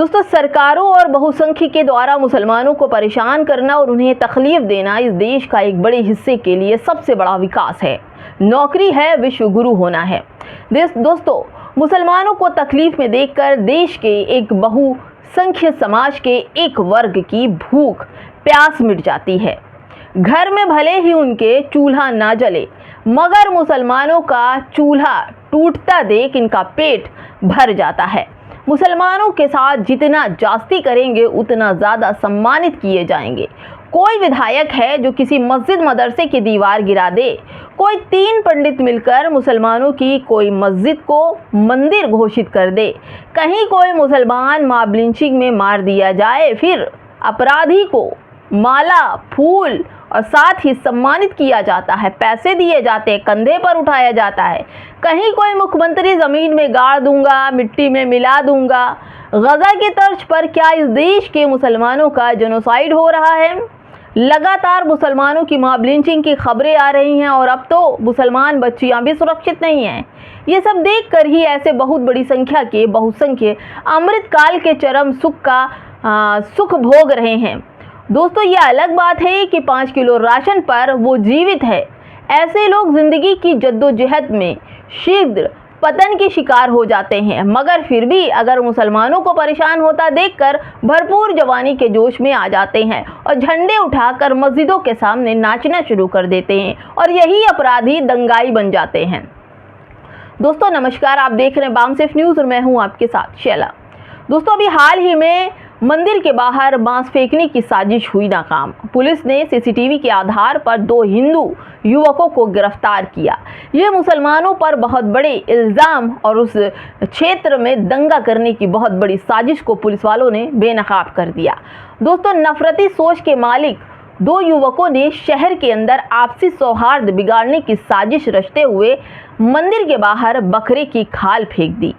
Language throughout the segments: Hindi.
दोस्तों, सरकारों और बहुसंख्यक के द्वारा मुसलमानों को परेशान करना और उन्हें तकलीफ देना इस देश का एक बड़े हिस्से के लिए सबसे बड़ा विकास है। नौकरी है, विश्व गुरु होना है। दोस्तों, मुसलमानों को तकलीफ में देखकर देश के एक बहुसंख्यक समाज के एक वर्ग की भूख प्यास मिट जाती है। घर में भले ही उनके चूल्हा ना जले, मगर मुसलमानों का चूल्हा टूटता देख इनका पेट भर जाता है। मुसलमानों के साथ जितना जास्ती करेंगे उतना ज़्यादा सम्मानित किए जाएंगे। कोई विधायक है जो किसी मस्जिद मदरसे की दीवार गिरा दे, कोई 3 पंडित मिलकर मुसलमानों की कोई मस्जिद को मंदिर घोषित कर दे, कहीं कोई मुसलमान मॉब लिंचिंग में मार दिया जाए, फिर अपराधी को माला, फूल और साथ ही सम्मानित किया जाता है, पैसे दिए जाते हैं, कंधे पर उठाया जाता है। कहीं कोई मुख्यमंत्री ज़मीन में गाड़ दूंगा, मिट्टी में मिला दूंगा। गजा की तर्ज पर क्या इस देश के मुसलमानों का जेनोसाइड हो रहा है? लगातार मुसलमानों की मॉब लिंचिंग की खबरें आ रही हैं और अब तो मुसलमान बच्चियां भी सुरक्षित नहीं हैं। ये सब देखकर ही ऐसे बहुत बड़ी संख्या के बहुसंख्यक अमृतकाल के चरम सुख भोग रहे हैं। दोस्तों, ये अलग बात है कि 5 किलो राशन पर वो जीवित है। ऐसे लोग जिंदगी की जद्दोजहद में शीघ्र पतन के शिकार हो जाते हैं, मगर फिर भी अगर मुसलमानों को परेशान होता देखकर भरपूर जवानी के जोश में आ जाते हैं और झंडे उठाकर मस्जिदों के सामने नाचना शुरू कर देते हैं और यही अपराधी दंगाई बन जाते हैं। दोस्तों नमस्कार, आप देख रहे हैं बामसेफ न्यूज़ और मैं हूं आपके साथ शैला। दोस्तों, अभी हाल ही में मंदिर के बाहर बांस फेंकने की साजिश हुई नाकाम। पुलिस ने सीसीटीवी के आधार पर 2 हिंदू युवकों को गिरफ्तार किया। ये मुसलमानों पर बहुत बड़े इल्ज़ाम और उस क्षेत्र में दंगा करने की बहुत बड़ी साजिश को पुलिस वालों ने बेनकाब कर दिया। दोस्तों, नफरती सोच के मालिक 2 युवकों ने शहर के अंदर आपसी सौहार्द बिगाड़ने की साजिश रचते हुए मंदिर के बाहर बकरे की खाल फेंक दी।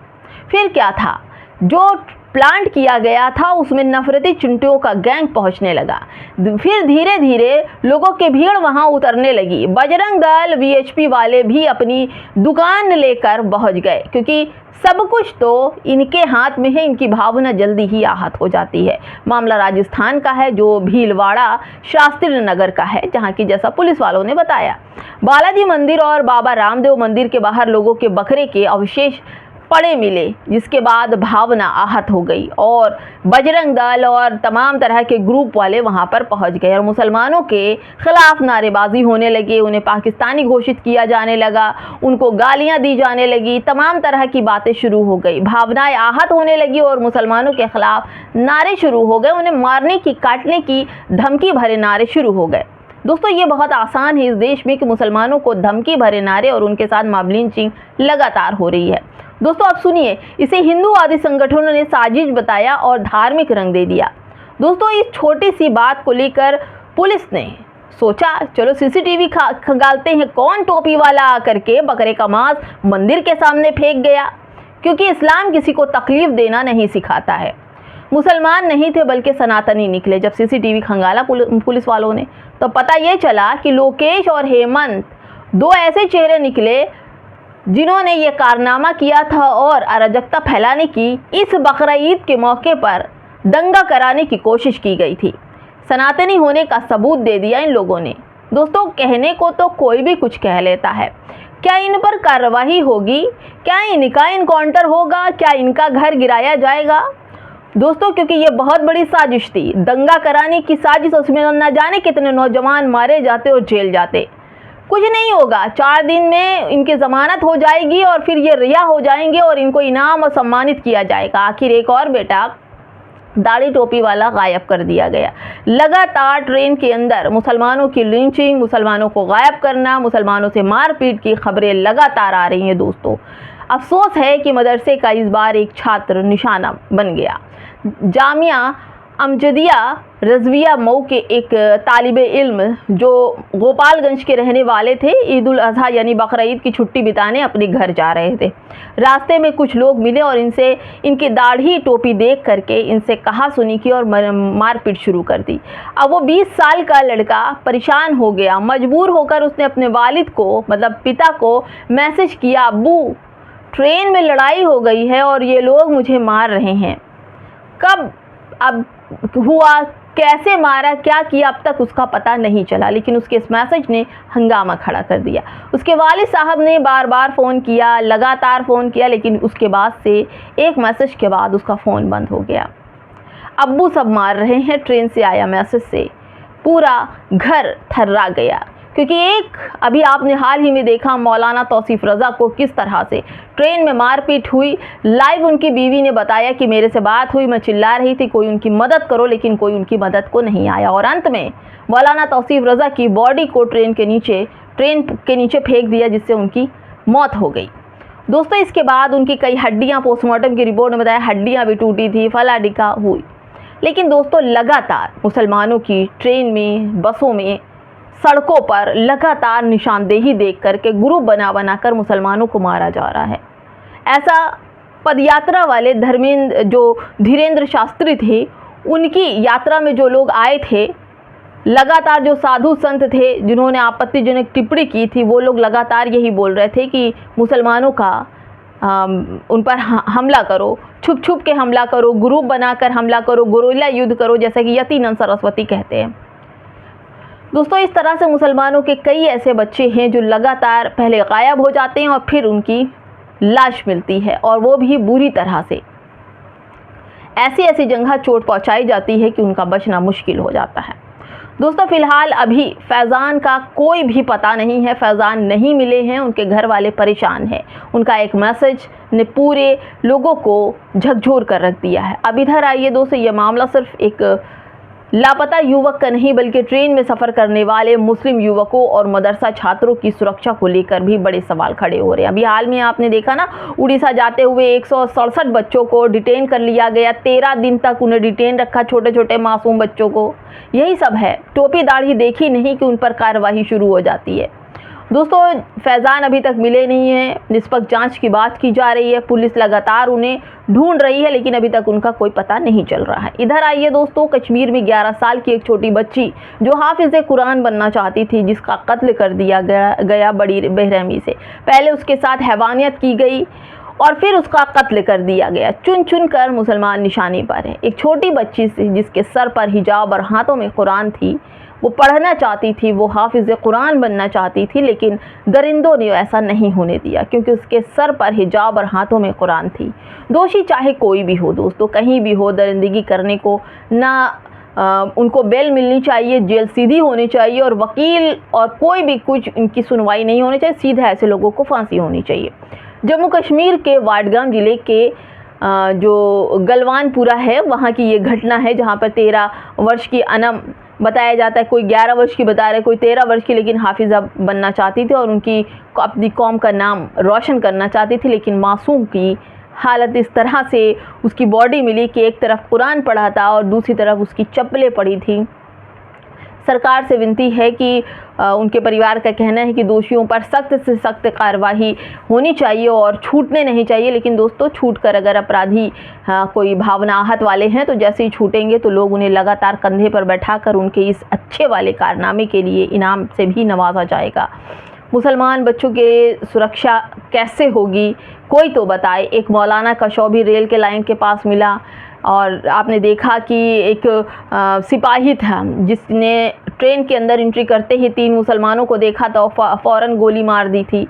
फिर क्या था, जो प्लांट किया गया था उसमें नफरती चिंटियों का गैंग पहुंचने लगा। फिर धीरे धीरे लोगों की भीड़ वहां उतरने लगी। बजरंग दल, वीएचपी वाले भी अपनी दुकान लेकर पहुंच गए, क्योंकि सब कुछ तो इनके हाथ में है। इनकी भावना जल्दी ही आहत हो जाती है। मामला राजस्थान का है, जो भीलवाड़ा शास्त्री नगर का है, जहां की जैसा पुलिस वालों ने बताया। बालाजी मंदिर और बाबा रामदेव मंदिर के बाहर लोगों के बकरे के अवशेष पड़े मिले, जिसके बाद भावना आहत हो गई और बजरंग दल और तमाम तरह के ग्रुप वाले वहां पर पहुंच गए और मुसलमानों के खिलाफ नारेबाजी होने लगी। उन्हें पाकिस्तानी घोषित किया जाने लगा, उनको गालियां दी जाने लगी, तमाम तरह की बातें शुरू हो गई। भावनाएं आहत होने लगी और मुसलमानों के खिलाफ नारे शुरू हो गए। उन्हें मारने की, काटने की धमकी भरे नारे शुरू हो गए। दोस्तों, ये बहुत आसान है इस देश में कि मुसलमानों को धमकी भरे नारे और उनके साथ मॉब लिंचिंग लगातार हो रही है। दोस्तों, आप सुनिए, इसे हिंदूवादी संगठनों ने साजिश बताया और धार्मिक रंग दे दिया। दोस्तों, इस छोटी सी बात को लेकर पुलिस ने सोचा चलो सीसीटीवी खंगालते हैं, कौन टोपी वाला आकर के बकरे का मांस मंदिर के सामने फेंक गया, क्योंकि इस्लाम किसी को तकलीफ देना नहीं सिखाता है। मुसलमान नहीं थे बल्कि सनातनी निकले। जब सीसीटीवी खंगाला पुलिस वालों ने, तो पता ये चला कि लोकेश और हेमंत 2 ऐसे चेहरे निकले जिन्होंने ये कारनामा किया था और अराजकता फैलाने की इस बकरा ईद के मौके पर दंगा कराने की कोशिश की गई थी। सनातनी होने का सबूत दे दिया इन लोगों ने। दोस्तों, कहने को तो कोई भी कुछ कह लेता है। क्या इन पर कार्रवाई होगी? क्या इनका इनकाउंटर होगा? क्या इनका घर गिराया जाएगा? दोस्तों, क्योंकि ये बहुत बड़ी साजिश थी, दंगा कराने की साजिश। उसमें न जाने कितने नौजवान मारे जाते और जेल जाते। कुछ नहीं होगा, 4 दिन में इनकी जमानत हो जाएगी और फिर ये रिहा हो जाएंगे और इनको इनाम और सम्मानित किया जाएगा। आखिर एक और बेटा दाढ़ी टोपी वाला गायब कर दिया गया। लगातार ट्रेन के अंदर मुसलमानों की लिंचिंग, मुसलमानों को गायब करना, मुसलमानों से मारपीट की खबरें लगातार आ रही हैं। दोस्तों, अफसोस है कि मदरसे का इस बार एक छात्र निशाना बन गया। जामिया अमजदिया रज़विया मऊ के एक तालिबे इल्म जो गोपालगंज के रहने वाले थे, ईद उल अज़हा यानी बकरा ईद की छुट्टी बिताने अपने घर जा रहे थे। रास्ते में कुछ लोग मिले और इनसे इनकी दाढ़ी टोपी देख करके इनसे कहा सुनी की और मारपीट शुरू कर दी। अब वो 20 साल का लड़का परेशान हो गया। मजबूर होकर उसने अपने वालिद को, मतलब पिता को मैसेज किया, अब्बू ट्रेन में लड़ाई हो गई है और ये लोग मुझे मार रहे हैं। कब अब हुआ, कैसे मारा, क्या किया, अब तक उसका पता नहीं चला। लेकिन उसके इस मैसेज ने हंगामा खड़ा कर दिया। उसके वालिद साहब ने बार बार फ़ोन किया, लगातार फ़ोन किया, लेकिन उसके बाद से एक मैसेज के बाद उसका फ़ोन बंद हो गया। अब्बू सब मार रहे हैं, ट्रेन से आया मैसेज से पूरा घर थर्रा गया। क्योंकि एक अभी आपने हाल ही में देखा मौलाना तौसीफ रज़ा को किस तरह से ट्रेन में मारपीट हुई। लाइव उनकी बीवी ने बताया कि मेरे से बात हुई, मैं चिल्ला रही थी कोई उनकी मदद करो, लेकिन कोई उनकी मदद को नहीं आया। और अंत में मौलाना तौसीफ रज़ा की बॉडी को ट्रेन के नीचे फेंक दिया, जिससे उनकी मौत हो गई। दोस्तों, इसके बाद उनकी कई हड्डियाँ पोस्टमार्टम की रिपोर्ट में बताया हड्डियाँ भी टूटी थी, फलाडिका हुई। लेकिन दोस्तों, लगातार मुसलमानों की ट्रेन में, बसों में, सड़कों पर लगातार निशानदेही देख करके ग्रुप बना कर मुसलमानों को मारा जा रहा है। ऐसा पदयात्रा वाले जो धीरेन्द्र शास्त्री थे, उनकी यात्रा में जो लोग आए थे, लगातार जो साधु संत थे जिन्होंने आपत्तिजनक टिप्पणी की थी, वो लोग लगातार यही बोल रहे थे कि मुसलमानों का उन पर हमला करो, छुप छुप के हमला करो, ग्रुप बनाकर हमला करो, गुरिल्ला युद्ध करो, जैसा कि यतीनंद सरस्वती कहते हैं। दोस्तों, इस तरह से मुसलमानों के कई ऐसे बच्चे हैं जो लगातार पहले गायब हो जाते हैं और फिर उनकी लाश मिलती है, और वो भी बुरी तरह से। ऐसी जगह चोट पहुंचाई जाती है कि उनका बचना मुश्किल हो जाता है। दोस्तों, फिलहाल अभी फैज़ान का कोई भी पता नहीं है, फैज़ान नहीं मिले हैं, उनके घर वाले परेशान हैं। उनका एक मैसेज ने पूरे लोगों को झकझोर कर रख दिया है। अब इधर आइए दोस्तों, ये मामला सिर्फ एक लापता युवक का नहीं, बल्कि ट्रेन में सफ़र करने वाले मुस्लिम युवकों और मदरसा छात्रों की सुरक्षा को लेकर भी बड़े सवाल खड़े हो रहे हैं। अभी हाल में आपने देखा ना, उड़ीसा जाते हुए 167 बच्चों को डिटेन कर लिया गया। 13 दिन तक उन्हें डिटेन रखा, छोटे छोटे मासूम बच्चों को। यही सब है, टोपी दाढ़ी देखी नहीं कि उन पर कार्रवाई शुरू हो जाती है। दोस्तों, फैज़ान अभी तक मिले नहीं हैं, निष्पक्ष जांच की बात की जा रही है, पुलिस लगातार उन्हें ढूंढ रही है, लेकिन अभी तक उनका कोई पता नहीं चल रहा है। इधर आइए दोस्तों, कश्मीर में 11 साल की एक छोटी बच्ची जो हाफिज़े कुरान बनना चाहती थी, जिसका कत्ल कर दिया गया बड़ी बेरहमी से। पहले उसके साथ हैवानियत की गई और फिर उसका कत्ल कर दिया गया। चुन चुन कर मुसलमान निशाने पर है। एक छोटी बच्ची से जिसके सर पर हिजाब और हाथों में कुरान थी, वो पढ़ना चाहती थी, वो हाफिज़े कुरान बनना चाहती थी, लेकिन दरिंदों ने ऐसा नहीं होने दिया, क्योंकि उसके सर पर हिजाब और हाथों में कुरान थी। दोषी चाहे कोई भी हो दोस्तों, कहीं भी हो, दरिंदगी करने को ना उनको बेल मिलनी चाहिए, जेल सीधी होनी चाहिए, और वकील और कोई भी कुछ इनकी सुनवाई नहीं होनी चाहिए। सीधा ऐसे लोगों को फांसी होनी चाहिए। जम्मू कश्मीर के वाडगाम ज़िले के जो गलवानपुरा है, वहाँ की ये घटना है, जहाँ पर 13 वर्ष की अनम बताया जाता है, कोई 11 वर्ष की बता रहे, कोई 13 वर्ष की, लेकिन हाफिज़ा बनना चाहती थी और उनकी अपनी कौम का नाम रोशन करना चाहती थी। लेकिन मासूम की हालत इस तरह से उसकी बॉडी मिली कि एक तरफ कुरान पढ़ा था और दूसरी तरफ उसकी चप्पलें पड़ी थी। सरकार से विनती है कि उनके परिवार का कहना है कि दोषियों पर सख्त से सख्त कार्रवाई होनी चाहिए और छूटने नहीं चाहिए। लेकिन दोस्तों, छूट कर अगर अपराधी कोई भावना आहत वाले हैं, तो जैसे ही छूटेंगे तो लोग उन्हें लगातार कंधे पर बैठाकर उनके इस अच्छे वाले कारनामे के लिए इनाम से भी नवाजा जाएगा। मुसलमान बच्चों के सुरक्षा कैसे होगी, कोई तो बताए। एक मौलाना का शव भी रेल के लाइन के पास मिला, और आपने देखा कि एक सिपाही था जिसने ट्रेन के अंदर एंट्री करते ही 3 मुसलमानों को देखा था और फ़ौरन गोली मार दी थी।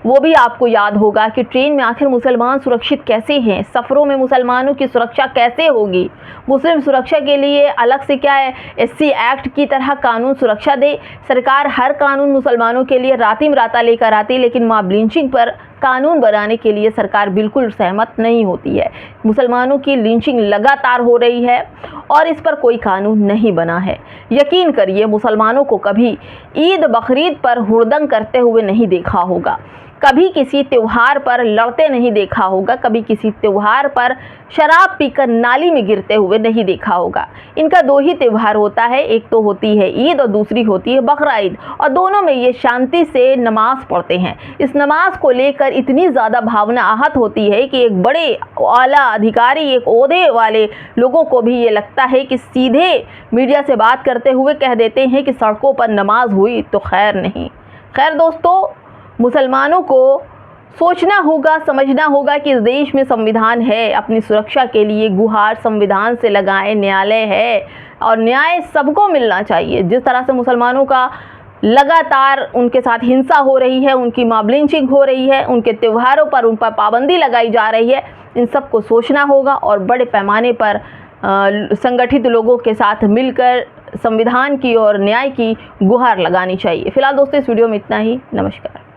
वो भी आपको याद होगा कि ट्रेन में आखिर मुसलमान सुरक्षित कैसे हैं, सफ़रों में मुसलमानों की सुरक्षा कैसे होगी। मुस्लिम सुरक्षा के लिए अलग से क्या है, SC एक्ट की तरह कानून सुरक्षा दे। सरकार हर कानून मुसलमानों के लिए रातिम राता लेकर आती, लेकिन मॉब लिंचिंग पर कानून बनाने के लिए सरकार बिल्कुल सहमत नहीं होती है। मुसलमानों की लिंचिंग लगातार हो रही है और इस पर कोई कानून नहीं बना है। यकीन करिए, मुसलमानों को कभी ईद बकरीद पर हुड़दंग करते हुए नहीं देखा होगा, कभी किसी त्यौहार पर लड़ते नहीं देखा होगा, कभी किसी त्यौहार पर शराब पीकर नाली में गिरते हुए नहीं देखा होगा। इनका 2 ही त्यौहार होता है, एक तो होती है ईद और दूसरी होती है बकरा ईद, और दोनों में ये शांति से नमाज पढ़ते हैं। इस नमाज को लेकर इतनी ज़्यादा भावना आहत होती है कि एक बड़े आला अधिकारी, एक ओहदे वाले लोगों को भी ये लगता है कि सीधे मीडिया से बात करते हुए कह देते हैं कि सड़कों पर नमाज हुई तो खैर नहीं। खैर दोस्तों, मुसलमानों को सोचना होगा, समझना होगा कि इस देश में संविधान है, अपनी सुरक्षा के लिए गुहार संविधान से लगाएं, न्यायालय है और न्याय सबको मिलना चाहिए। जिस तरह से मुसलमानों का लगातार उनके साथ हिंसा हो रही है, उनकी मॉब लिंचिंग हो रही है, उनके त्योहारों पर उन पर पाबंदी लगाई जा रही है, इन सब को सोचना होगा और बड़े पैमाने पर संगठित लोगों के साथ मिलकर संविधान की और न्याय की गुहार लगानी चाहिए। फिलहाल दोस्तों इस वीडियो में इतना ही। नमस्कार।